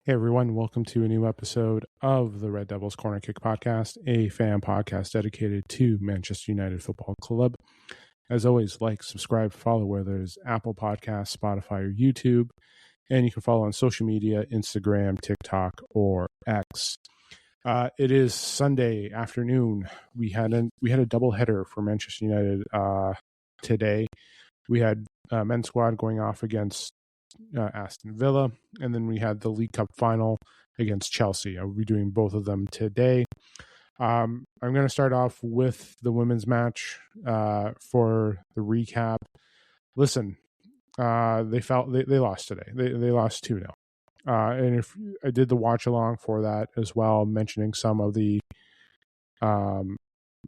Hey everyone, welcome to a new episode of the Red Devils Corner Kick podcast, a fan podcast dedicated to Manchester United Football Club. As always, like, subscribe, follow where there's Apple Podcasts, Spotify, or YouTube, and you can follow on social media, Instagram, TikTok, or X. It is Sunday afternoon. We had a double header for Manchester United today. We had men's squad going off against Aston Villa, and then we had the League Cup final against Chelsea. I'll be doing both of them today. I'm going to start off with the women's match for the recap. Listen, they lost today. They lost 2-0. And if I did the watch along for that as well, mentioning some of the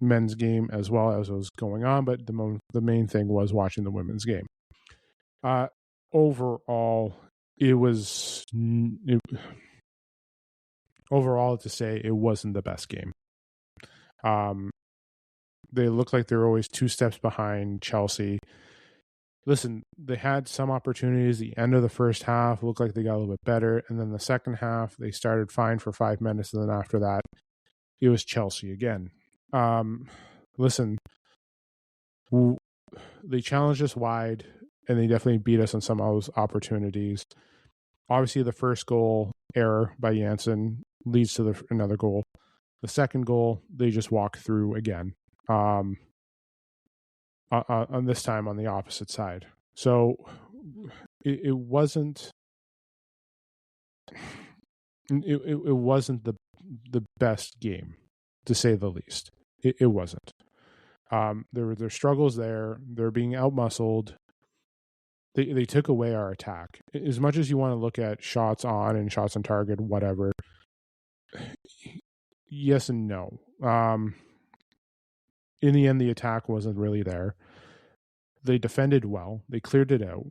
men's game as well as was going on, but the main thing was watching the women's game. Overall, overall to say it wasn't the best game. They looked like they were always 2 steps behind Chelsea. Listen, they had some opportunities. The end of the first half looked like they got a little bit better, and then the second half they started fine for 5 minutes, and then after that it was Chelsea again. Listen, they challenged us wide, and they definitely beat us on some of those opportunities. Obviously, the first goal error by Janssen leads to another goal. The second goal, they just walk through again. On this time on the opposite side. So it wasn't the best game, to say the least. It wasn't. There were struggles there. They're being outmuscled. They took away our attack. As much as you want to look at shots on and shots on target, whatever, yes and no. In the end, the attack wasn't really there. They defended well. They cleared it out.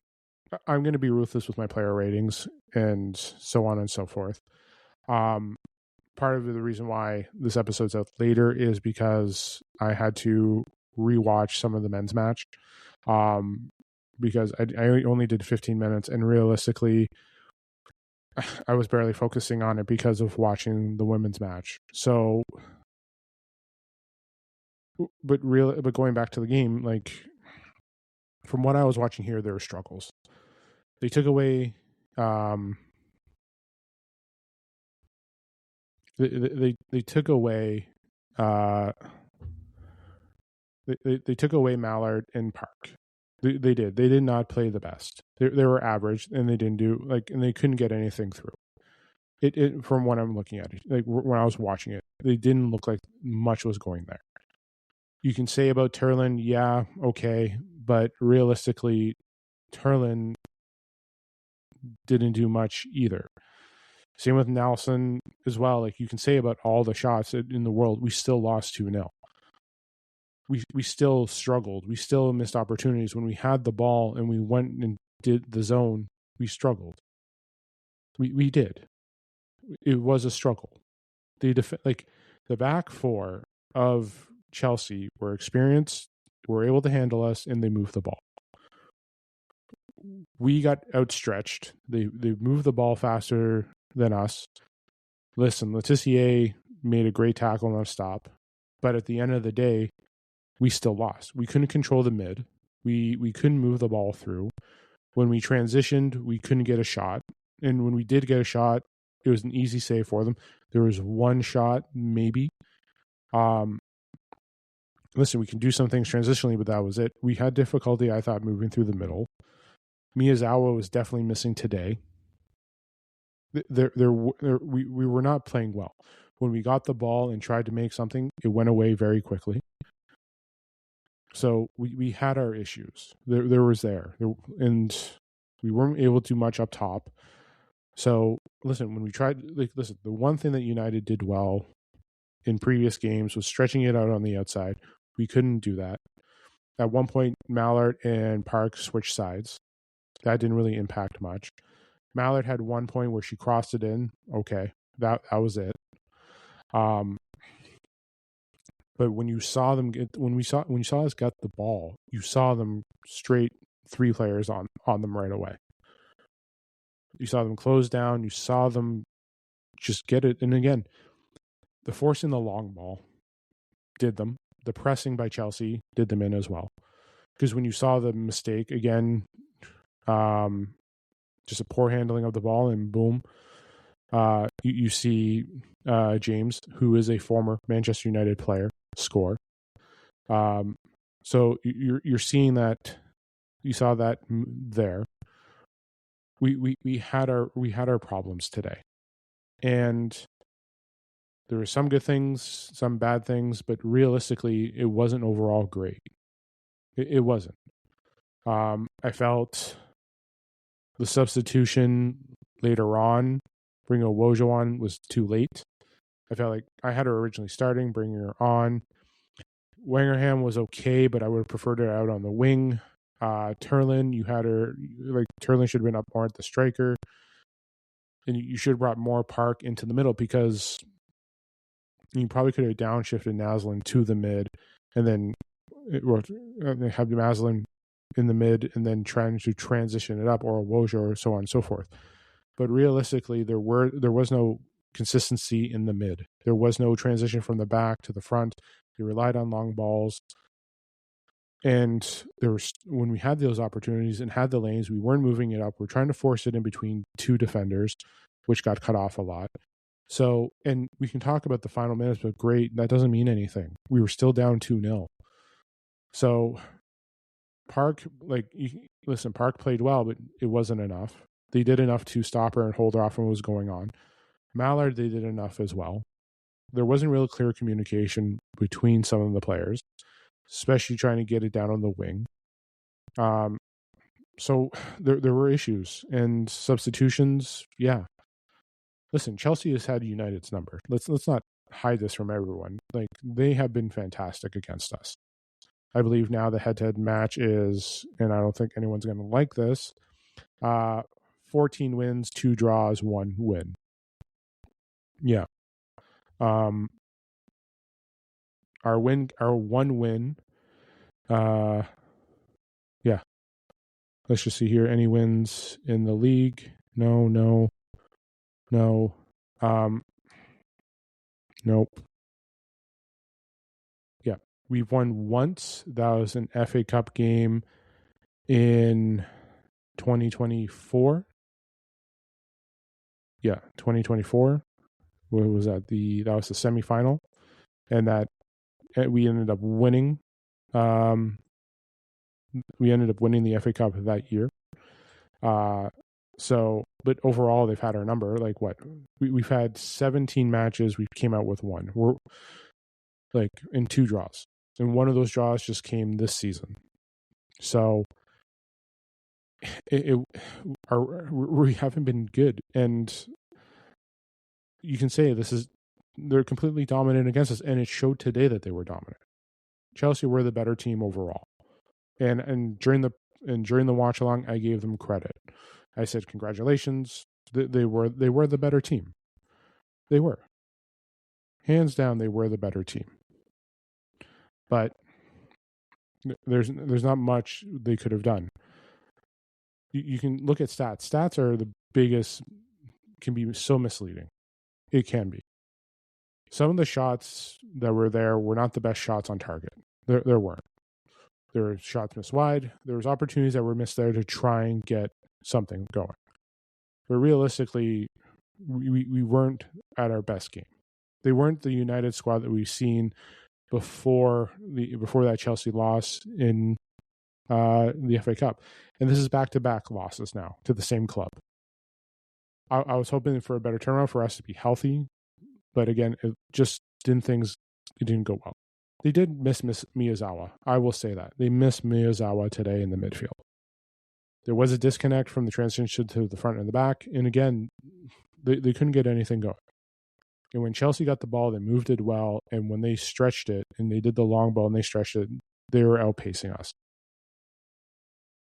I'm going to be ruthless with my player ratings and so on and so forth. Part of the reason why this episode's out later is because I had to rewatch some of the men's match. Because I only did 15 minutes, and realistically, I was barely focusing on it because of watching the women's match. So, but going back to the game, like, from what I was watching here, there were struggles. They took away, they took away, they took away Mallard and Park. They did. They did not play the best. They were average, and they didn't do and they couldn't get anything through. It from what I'm looking at it, like when I was watching it, they didn't look like much was going there. You can say about Turlin, yeah, okay, but realistically, Turlin didn't do much either. Same with Nelson as well. Like, you can say about all the shots in the world, we still lost 2-0. We still struggled. We still missed opportunities. When we had the ball and we went and did the zone, we struggled. We did. It was a struggle. The back four of Chelsea were experienced, were able to handle us, and they moved the ball. We got outstretched. They moved the ball faster than us. Listen, Letitia made a great tackle on a stop, but at the end of the day, we still lost. We couldn't control the mid. We couldn't move the ball through. When we transitioned, we couldn't get a shot. And when we did get a shot, it was an easy save for them. There was one shot, maybe. Listen, we can do some things transitionally, but that was it. We had difficulty, I thought, moving through the middle. Miyazawa was definitely missing today. We were not playing well. When we got the ball and tried to make something, it went away very quickly. So we had our issues. There was and we weren't able to do much up top. So listen, when we tried, the one thing that United did well in previous games was stretching it out on the outside. We couldn't do that. At one point, Mallard and Park switched sides. That didn't really impact much. Mallard had one point where she crossed it in. Okay, that was it. But when you saw them when you saw us get the ball, you saw them straight 3 players on them right away. You saw them close down. You saw them just get it. And again, the forcing the long ball did them. The pressing by Chelsea did them in as well. Because when you saw the mistake, again, just a poor handling of the ball, and boom, you see James, who is a former Manchester United player, score. So you're seeing that. You saw that there. We had our problems today, and there were some good things, some bad things, but realistically, it wasn't overall great. It wasn't. I felt the substitution later on, bringing Wojo on, was too late. I felt like I had her originally starting, bringing her on. Wangerham was okay, but I would have preferred her out on the wing. Turlin, you had her, like, Turlin should have been up more at the striker. And you should have brought more Park into the middle, because you probably could have downshifted Naslin to the mid and then have Naslin in the mid and then trying to transition it up, or Wojo, or so on and so forth. But realistically, there was no consistency in the mid. There was no transition from the back to the front. They relied on long balls. And when we had those opportunities and had the lanes, we weren't moving it up. We're trying to force it in between two defenders, which got cut off a lot. So, and we can talk about the final minutes, but great, that doesn't mean anything. We were still down 2-0. So Park, Park played well, but it wasn't enough. They did enough to stop her and hold her off from what was going on. Mallard, they did enough as well. There wasn't real clear communication between some of the players, especially trying to get it down on the wing. So there were issues and substitutions. Yeah. Listen, Chelsea has had United's number. Let's not hide this from everyone. Like, they have been fantastic against us. I believe now the head-to-head match is, and I don't think anyone's going to like this, 14 wins, 2 draws, 1 win. Yeah. Our one win, yeah. Let's just see here. Any wins in the league? No. Nope. Yeah. We've won once. That was an FA Cup game in 2024. Yeah, 2024. What was that? That was the semifinal, and that we ended up winning. We ended up winning the FA Cup that year. So, but overall, they've had our number. Like, what? We've had 17 matches. We came out with 1. We're like in 2 draws, and one of those draws just came this season. So, we haven't been good, and you can say they're completely dominant against us, and it showed today that they were dominant. Chelsea were the better team overall, and during the watch along, I gave them credit. I said, congratulations, they were the better team. They were, hands down, they were the better team. But there's not much they could have done. You can look at stats. Stats are the biggest, can be so misleading. It can be. Some of the shots that were there were not the best shots on target. There weren't. There were shots missed wide. There was opportunities that were missed there to try and get something going. But realistically, we weren't at our best game. They weren't the United squad that we've seen before that Chelsea loss in the FA Cup. And this is back-to-back losses now to the same club. I was hoping for a better turnaround, for us to be healthy. But again, it didn't go well. They did miss Miyazawa. I will say that. They missed Miyazawa today in the midfield. There was a disconnect from the transition to the front and the back. And again, they couldn't get anything going. And when Chelsea got the ball, they moved it well. And when they stretched it, and they did the long ball and they stretched it, they were outpacing us.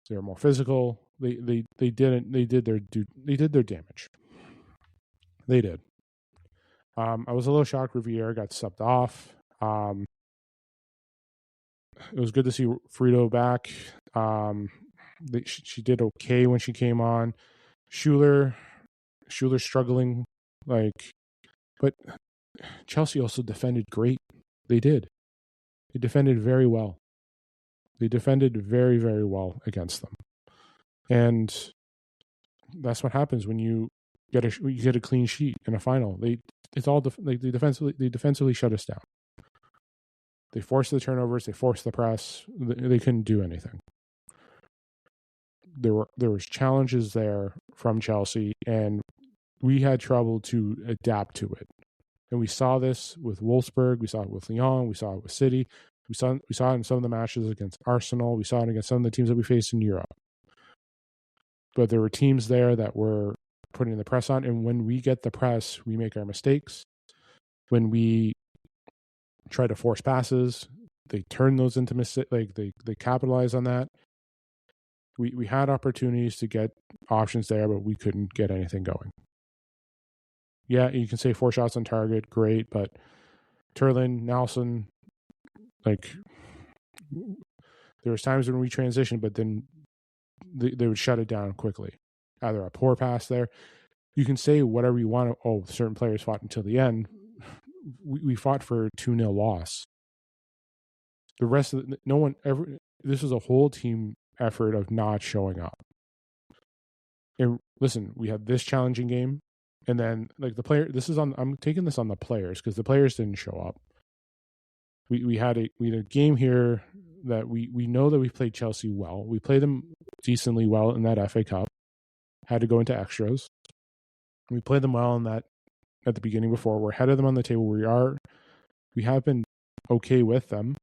They were more physical. They did their damage. They did. I was a little shocked Riviera got subbed off. It was good to see Frito back. She did okay when she came on. Schuler struggling. Like, But Chelsea also defended great. They did. They defended very well. They defended very, very well against them. And that's what happens when you get a clean sheet in a final. They defensively shut us down. They forced the turnovers. They forced the press. They couldn't do anything. There was challenges there from Chelsea, and we had trouble to adapt to it. And we saw this with Wolfsburg. We saw it with Lyon. We saw it with City. We saw it in some of the matches against Arsenal. We saw it against some of the teams that we faced in Europe. But there were teams there that were putting the press on, and when we get the press, we make our mistakes. When we try to force passes, they turn those into mistakes. Like they capitalize on that. We had opportunities to get options there, but we couldn't get anything going. Yeah, you can say 4 shots on target, great, but Turlin, Nelson, like there was times when we transitioned, but then they would shut it down quickly. Either a poor pass there. You can say whatever you want. Oh, certain players fought until the end. We fought for a 2-0 loss. The rest of no one ever. This was a whole team effort of not showing up. And listen, we had this challenging game, and then like the player. I'm taking this on the players because the players didn't show up. We had a game here that we know that we played Chelsea well. We played them decently well in that FA Cup. Had to go into extras. We played them well in that at the beginning before. We're ahead of them on the table. We have been okay with them.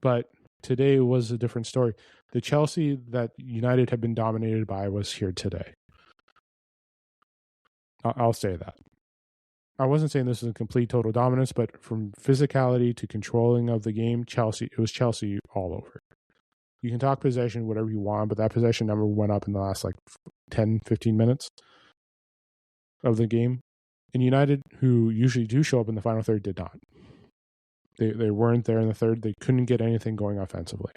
But today was a different story. The Chelsea that United had been dominated by was here today. I'll say that. I wasn't saying this was a complete total dominance, but from physicality to controlling of the game, it was Chelsea all over. You can talk possession, whatever you want, but that possession number went up in the last 10, 15 minutes of the game. And United, who usually do show up in the final third, did not. They weren't there in the third. They couldn't get anything going offensively.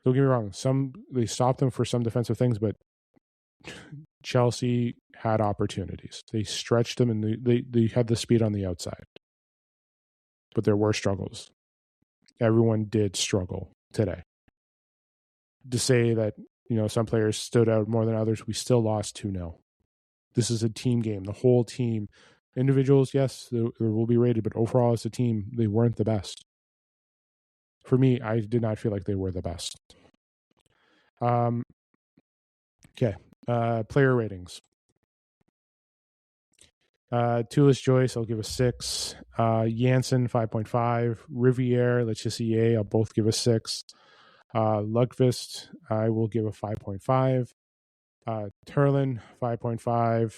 Don't get me wrong. They stopped them for some defensive things, but Chelsea had opportunities. They stretched them, and they had the speed on the outside. But there were struggles. Everyone did struggle today. To say that, some players stood out more than others, we still lost 2-0. This is a team game. The whole team. Individuals, yes, there will be rated, but overall as a team, they weren't the best. For me, I did not feel like they were the best. Okay. Player ratings. Tulis Joyce, I'll give a 6. Janssen, 5.5. Riviere, Letizia, I'll both give a 6. Lundqvist, I will give a 5.5. Turlin, 5.5.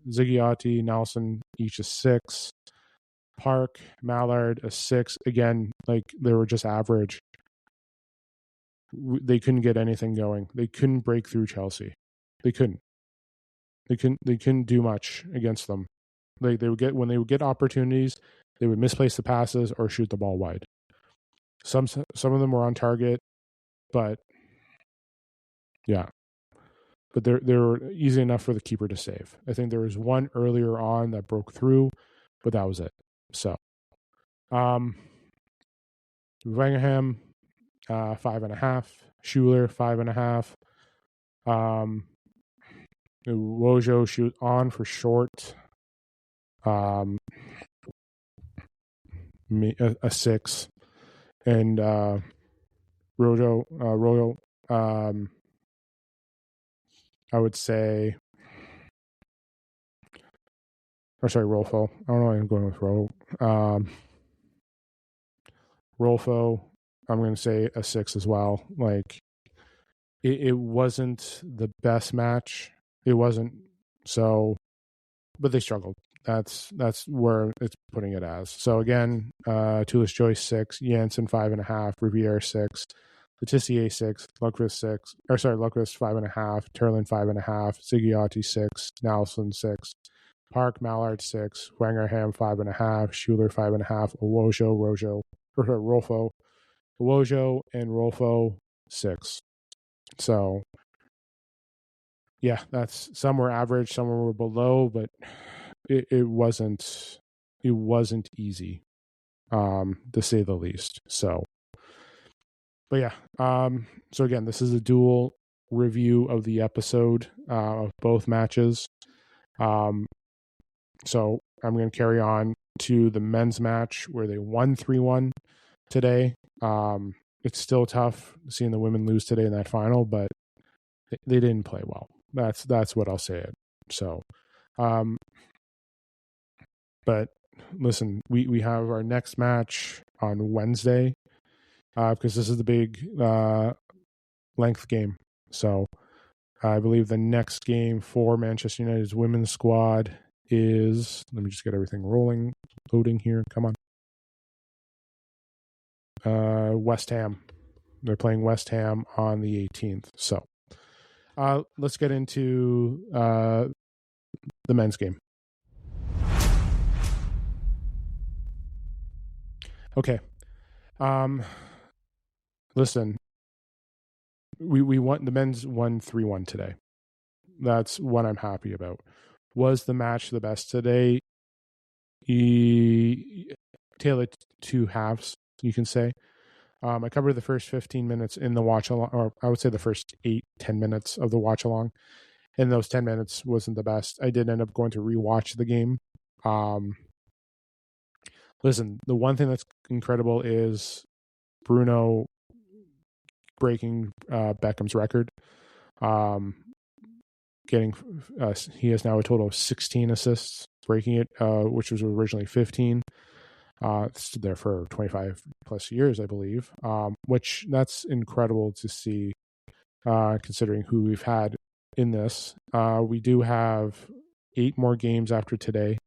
Zigiati, Nelson, each a 6. Park, Mallard, a 6. Again, they were just average. They couldn't get anything going. They couldn't break through Chelsea. They couldn't. They couldn't do much against them. When they would get opportunities, they would misplace the passes or shoot the ball wide. Some of them were on target, but yeah. But they were easy enough for the keeper to save. I think there was one earlier on that broke through, but that was it. So, Wangham, 5.5. Schuler, 5.5. Wojo shoot on for short. A 6. And Royo, I would say, Rolfo. I don't know why I'm going with Ro. Rolfo, I'm going to say a 6 as well. It wasn't the best match. It wasn't so, but they struggled. That's where it's putting it as. So again, Tulis Joyce 6, Janssen 5.5, Riviere 6, Letizia 6, Lundqvist 5.5, Turlin 5.5, Zigiati 6, Nelson 6, Park, Mallard 6, Wangerham 5.5, Schuler 5.5, Rolfo, Wojo and Rolfo 6. So yeah, some were average, some were below, but it wasn't easy, to say the least. So, but yeah. So again, this is a dual review of the episode of both matches. So I'm going to carry on to the men's match where they won 3-1 today. It's still tough seeing the women lose today in that final, but they didn't play well. That's what I'll say. So, but listen, we have our next match on Wednesday, because this is the big length game. So I believe the next game for Manchester United's women's squad is, let me just get everything loading here. Come on. West Ham. They're playing West Ham on the 18th. So let's get into the men's game. Okay. Listen, we won, the men's won 3-1 today. That's what I'm happy about. Was the match the best today? Tailored two halves, you can say. I covered the first 15 minutes in the watch along, or I would say the first 8-10 minutes of the watch along. And those 10 minutes wasn't the best. I did end up going to rewatch the game. Listen, the one thing that's incredible is Bruno breaking Beckham's record. He has now a total of 16 assists, breaking it, which was originally 15. Stood there for 25 plus years, I believe, which that's incredible to see, considering who we've had in this. We do have 8 more games after today.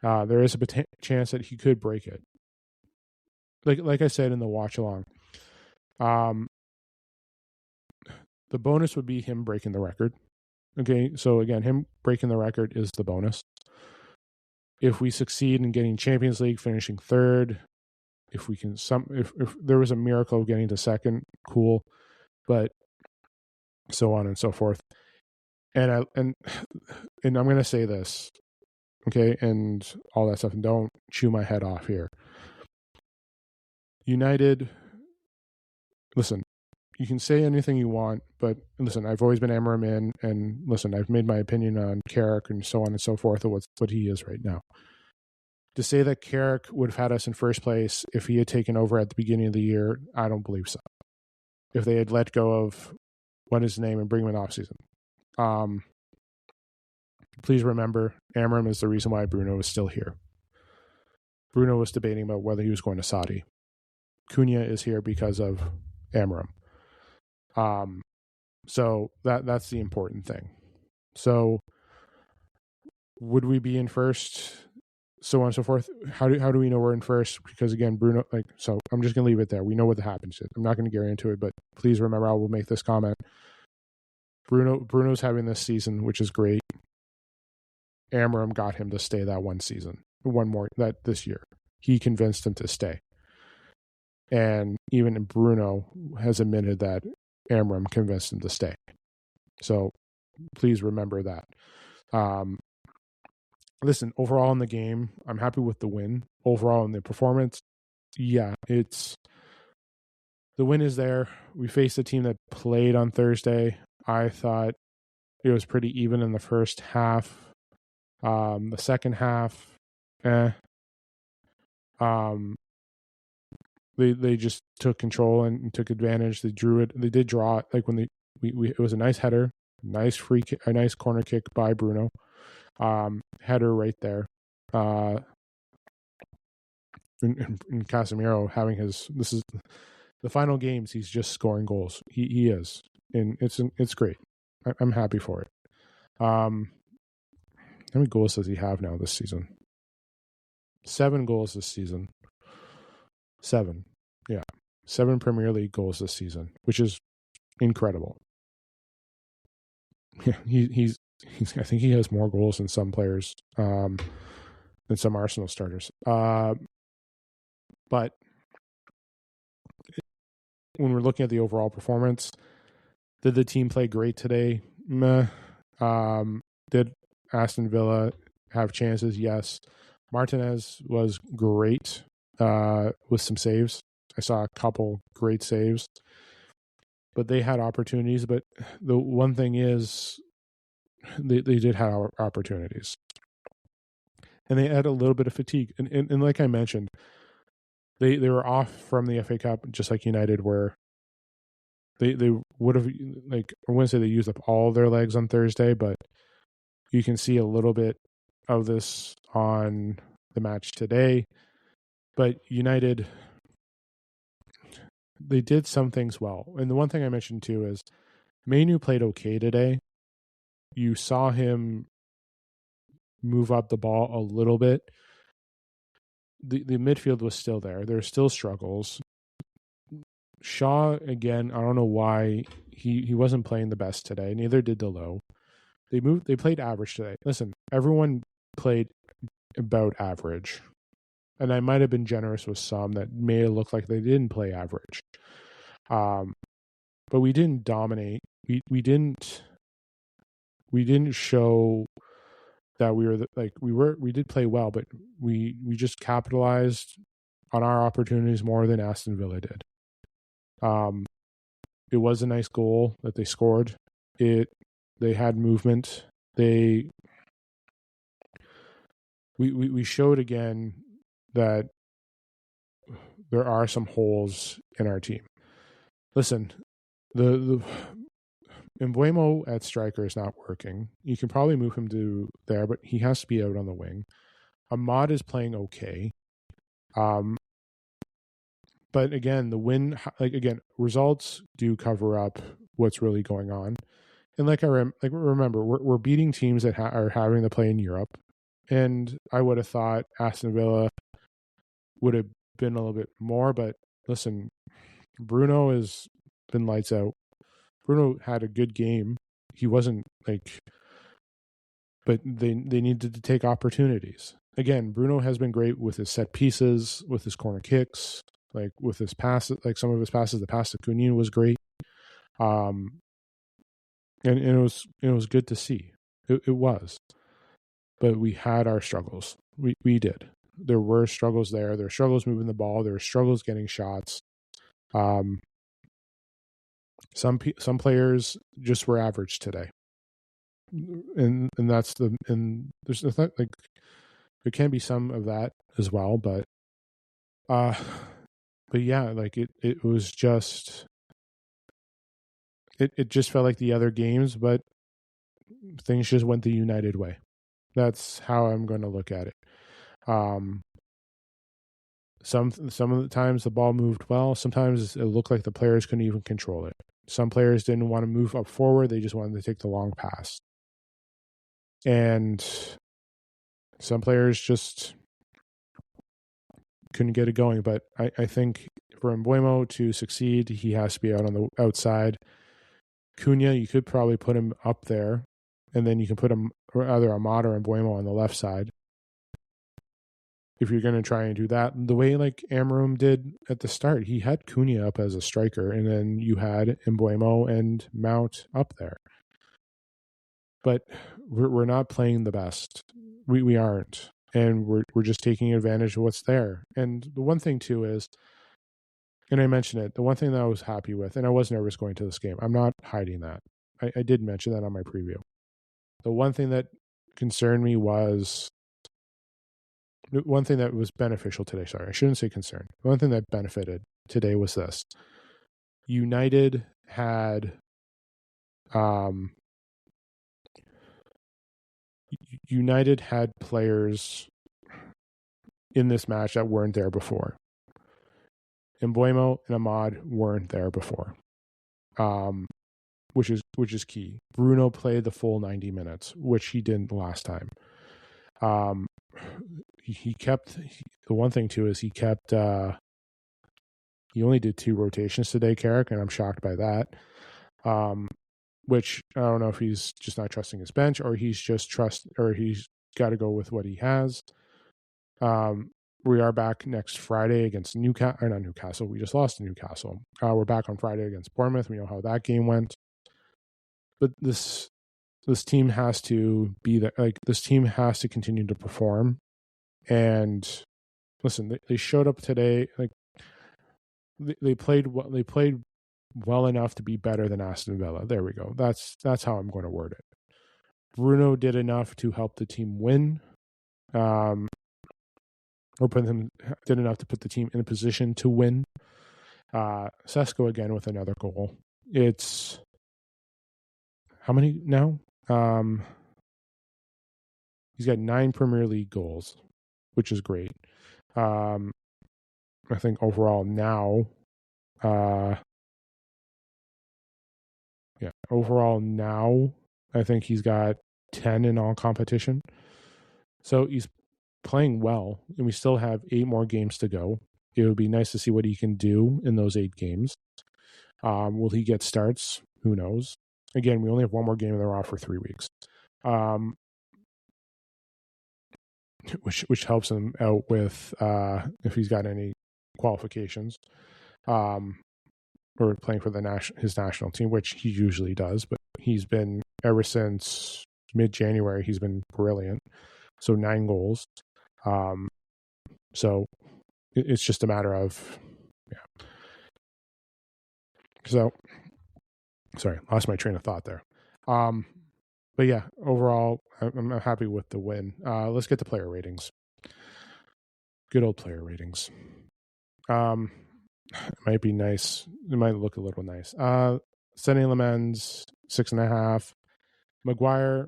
There is a chance that he could break it. Like I said in the watch along, the bonus would be him breaking the record. Okay, so again, him breaking the record is the bonus. If we succeed in getting Champions League, finishing third, if we can if there was a miracle of getting to second, cool, but so on and so forth. And I'm going to say this, okay, and all that stuff, and don't chew my head off here. United, listen, you can say anything you want, but listen, I've always been Amarim in, and listen, I've made my opinion on Carrick and so on and so forth of what he is right now. To say that Carrick would have had us in first place if he had taken over at the beginning of the year, I don't believe so. If they had let go of what is his name and bring him in off season. Please remember, Amarim is the reason why Bruno is still here. Bruno was debating about whether he was going to Saudi. Cunha is here because of Amarim. So that's the important thing. So would we be in first? So on and so forth. How do we know we're in first? Because again, Bruno, so I'm just gonna leave it there. We know what happens. I'm not gonna get into it, but please remember, I will make this comment. Bruno's having this season, which is great. Amarim got him to stay that one season, this year. He convinced him to stay. And even Bruno has admitted that Amarim convinced him to stay. So please remember that. Listen, overall in the game, I'm happy with the win. Overall in the performance, yeah, the win is there. We faced a team that played on Thursday. I thought it was pretty even in the first half. The second half, They just took control and took advantage. They drew it. They did draw it. Like when it was a nice header, nice free kick, a nice corner kick by Bruno. Header right there. And Casemiro having this is the final games. He's just scoring goals. He is, and it's great. I'm happy for it. How many goals does he have now this season? 7 goals this season. 7. Yeah. 7 Premier League goals this season, which is incredible. Yeah, he's I think he has more goals than some players, than some Arsenal starters. But when we're looking at the overall performance, did the team play great today? Meh. Did Aston Villa have chances? Yes. Martinez was great with some saves. I saw a couple great saves, but they had opportunities. But the one thing is, they did have opportunities, and they had a little bit of fatigue. And like I mentioned, they were off from the FA Cup, just like United were. They would have, like, I wouldn't say they used up all their legs on Thursday, but you can see a little bit of this on the match today. But United, they did some things well. And the one thing I mentioned too is Mainu played okay today. You saw him move up the ball a little bit. The midfield was still there. There were still struggles. Shaw, again, I don't know why he wasn't playing the best today. Neither did Delo. They played average today. Listen, everyone played about average. And I might have been generous with some that may have looked like they didn't play average. But we didn't dominate. We didn't show that we did play well, but we just capitalized on our opportunities more than Aston Villa did. It was a nice goal that they scored. They had movement. We showed again that there are some holes in our team. Listen, the Mbuemo at striker is not working. You can probably move him to there, but he has to be out on the wing. Ahmad is playing okay. But again, results do cover up what's really going on. And remember, we're beating teams that are having to play in Europe. And I would have thought Aston Villa would have been a little bit more. But listen, Bruno has been lights out. Bruno had a good game. He wasn't but they needed to take opportunities. Again, Bruno has been great with his set pieces, with his corner kicks, with his passes, some of his passes. The pass to Cunha was great. And it was good to see. It was. But we had our struggles. We did. There were struggles there. There were struggles moving the ball. There were struggles getting shots. Some players just were average today. And there's there can be some of that as well, but yeah, it was just it just felt like the other games, but things just went the United way. That's how I'm going to look at it. Some of the times the ball moved well. Sometimes it looked like the players couldn't even control it. Some players didn't want to move up forward. They just wanted to take the long pass. And some players just couldn't get it going. But I think for Mbuemo to succeed, he has to be out on the outside. Cunha, you could probably put him up there, and then you can put him either Ahmad or Mbuemo on the left side. If you're going to try and do that, the way Amram did at the start, he had Cunha up as a striker, and then you had Mbuemo and Mount up there. But we're not playing the best. We aren't, and we're just taking advantage of what's there. And the one thing too is, and I mentioned it, the one thing that I was happy with, and I was nervous going to this game. I'm not hiding that. I did mention that on my preview. The one thing that concerned me was. One thing that was beneficial today, sorry, I shouldn't say concern. One thing that benefited today was this. United had players in this match that weren't there before. Mbuemo and Ahmad weren't there before. Which is key. Bruno played the full 90 minutes, which he didn't last time. The one thing too is he only did 2 rotations today, Carrick, and I'm shocked by that. Which I don't know if he's just not trusting his bench or he's got to go with what he has. We are back next Friday against not Newcastle. We just lost to Newcastle. We're back on Friday against Bournemouth. We know how that game went. But this this team has to be that, like, this team has to continue to perform. And listen, they showed up today. Like, they played well enough to be better than Aston Villa. There we go. That's how I'm going to word it. Bruno did enough to help the team win, or did enough to put the team in a position to win. Sesko again with another goal. It's how many now? He's got 9 Premier League goals, which is great. I think overall now, I think he's got 10 in all competition. So he's playing well, and we still have 8 more games to go. It would be nice to see what he can do in those 8 games. Will he get starts? Who knows? Again, we only have 1 more game and they're off for 3 weeks. Which helps him out with if he's got any qualifications, or playing for his national team, which he usually does. But he's been, ever since mid-January, he's been brilliant. So 9 goals. So it's just a matter of, yeah. So, sorry, lost my train of thought there. But yeah, overall, I'm happy with the win. Let's get to player ratings. Good old player ratings. It might be nice. It might look a little nice. Sané Lemens, 6.5. Maguire,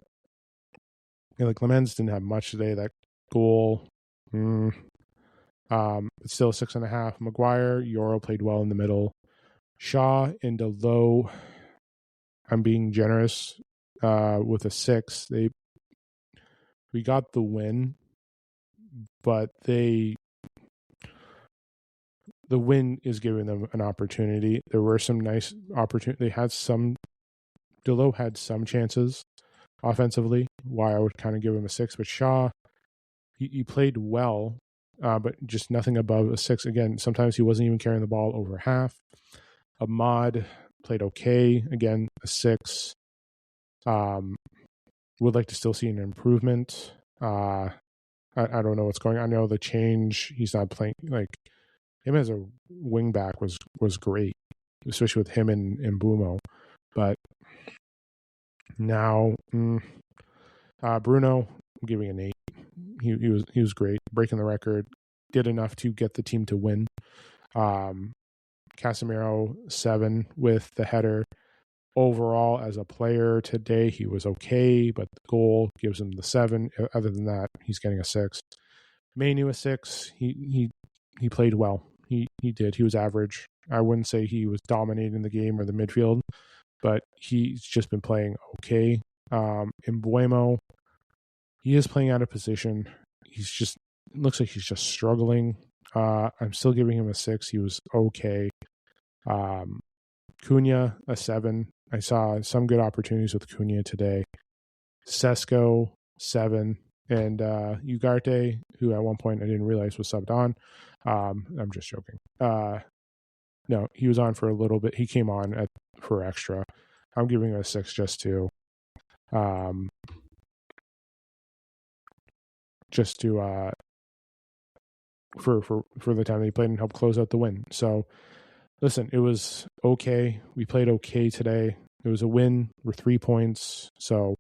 like Lemens didn't have much today. That goal, it's still 6.5. Maguire, Euro played well in the middle. Shaw and Delo, I'm being generous, with a 6. We got the win, but the win is giving them an opportunity. There were some nice opportunities. Delo had some chances offensively, why I would kind of give him a 6. But Shaw, he played well, but just nothing above a 6. Again, sometimes he wasn't even carrying the ball over half. Ahmad played okay. Again, a 6. Would like to still see an improvement. I don't know what's going on. I know the change, he's not playing, like, him as a wing back was great, especially with him and Mbumo. But now, Bruno, I'm giving an 8. He was great, breaking the record, did enough to get the team to win. Casemiro, 7 with the header. Overall, as a player today, he was okay, but the goal gives him the 7. Other than that, he's getting a 6. Manu, a 6. He played well. He did. He was average. I wouldn't say he was dominating the game or the midfield, but he's just been playing okay. Mbuemo, he is playing out of position. It looks like he's just struggling. I'm still giving him a 6. He was okay. Cunha, a 7. I saw some good opportunities with Cunha today. Sesko, 7. And Ugarte, who at one point I didn't realize was subbed on. I'm just joking. No, he was on for a little bit. He came on for extra. I'm giving him a 6 just to for the time they played and help close out the win. So listen, it was okay. We played okay today. It was a win. We're 3 points. So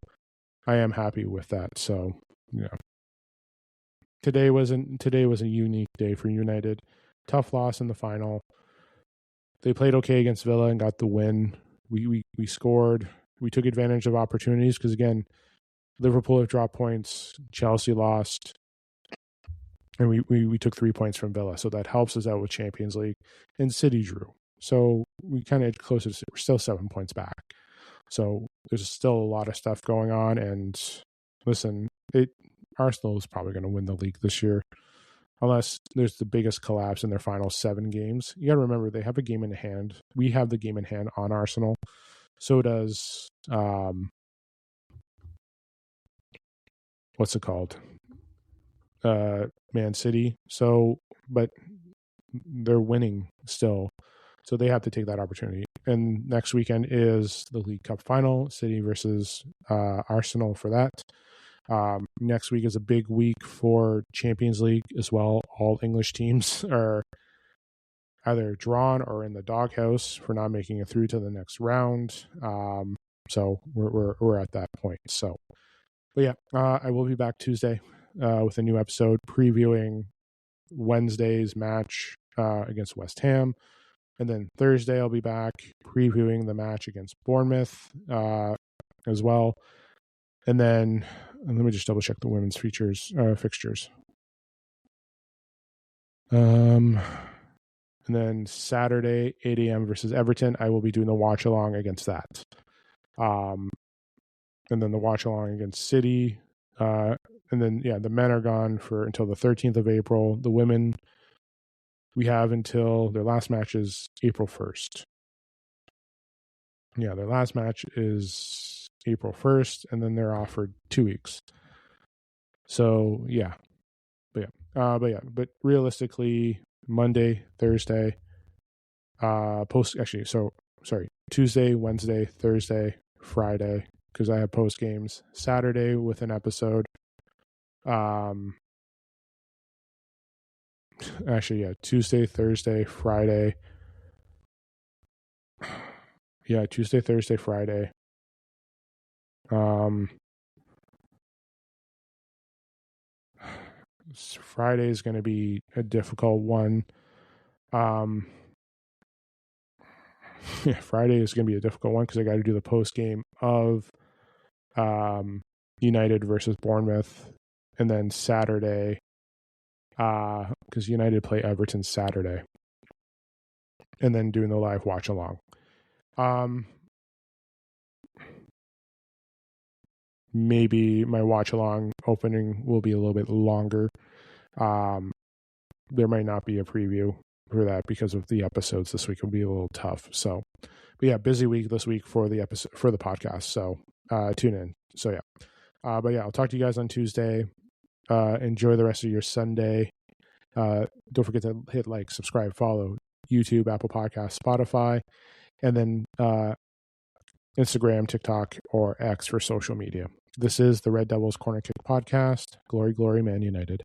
I am happy with that. So, yeah. Today was a unique day for United. Tough loss in the final. They played okay against Villa and got the win. We scored. We took advantage of opportunities because, again, Liverpool have dropped points. Chelsea lost. And we took 3 points from Villa. So that helps us out with Champions League. And City drew. So we kind of edged closer. We're still 7 points back. So there's still a lot of stuff going on. And listen, Arsenal is probably going to win the league this year. Unless there's the biggest collapse in their final 7 games. You got to remember, they have a game in hand. We have the game in hand on Arsenal. So does, what's it called? Man City. So, but they're winning still. So they have to take that opportunity. And next weekend is the League Cup final, City versus Arsenal for that. Next week is a big week for Champions League as well. All English teams are either drawn or in the doghouse for not making it through to the next round. So we're at that point. So, but yeah, I will be back Tuesday with a new episode previewing Wednesday's match against West Ham. And then Thursday, I'll be back previewing the match against Bournemouth as well. And then let me just double check the women's fixtures. And then Saturday, 8 a.m. versus Everton, I will be doing the watch along against that. And then the watch along against City. And then, the men are gone until the 13th of April. The women, we have until their last match is April 1st. Yeah, their last match is April 1st, and then they're off for 2 weeks. So, yeah. But realistically, Monday, Thursday, Tuesday, Wednesday, Thursday, Friday, because I have post games. Saturday with an episode. Tuesday, Thursday, Friday. Yeah, Tuesday, Thursday, Friday. Friday is going to be a difficult one. Friday is going to be a difficult one because I got to do the post game of United versus Bournemouth, and then Saturday, because United play Everton Saturday, and then doing the live watch along. Maybe my watch along opening will be a little bit longer. There might not be a preview for that because of the episodes this week will be a little tough. So, but yeah, busy week this week for the episode for the podcast. So tune in. So yeah, I'll talk to you guys on Tuesday. Enjoy the rest of your Sunday. Don't forget to hit like, subscribe, follow YouTube, Apple Podcasts, Spotify, and then Instagram, TikTok, or X for social media. This is the Red Devils Corner Kick Podcast. Glory, glory, Man United.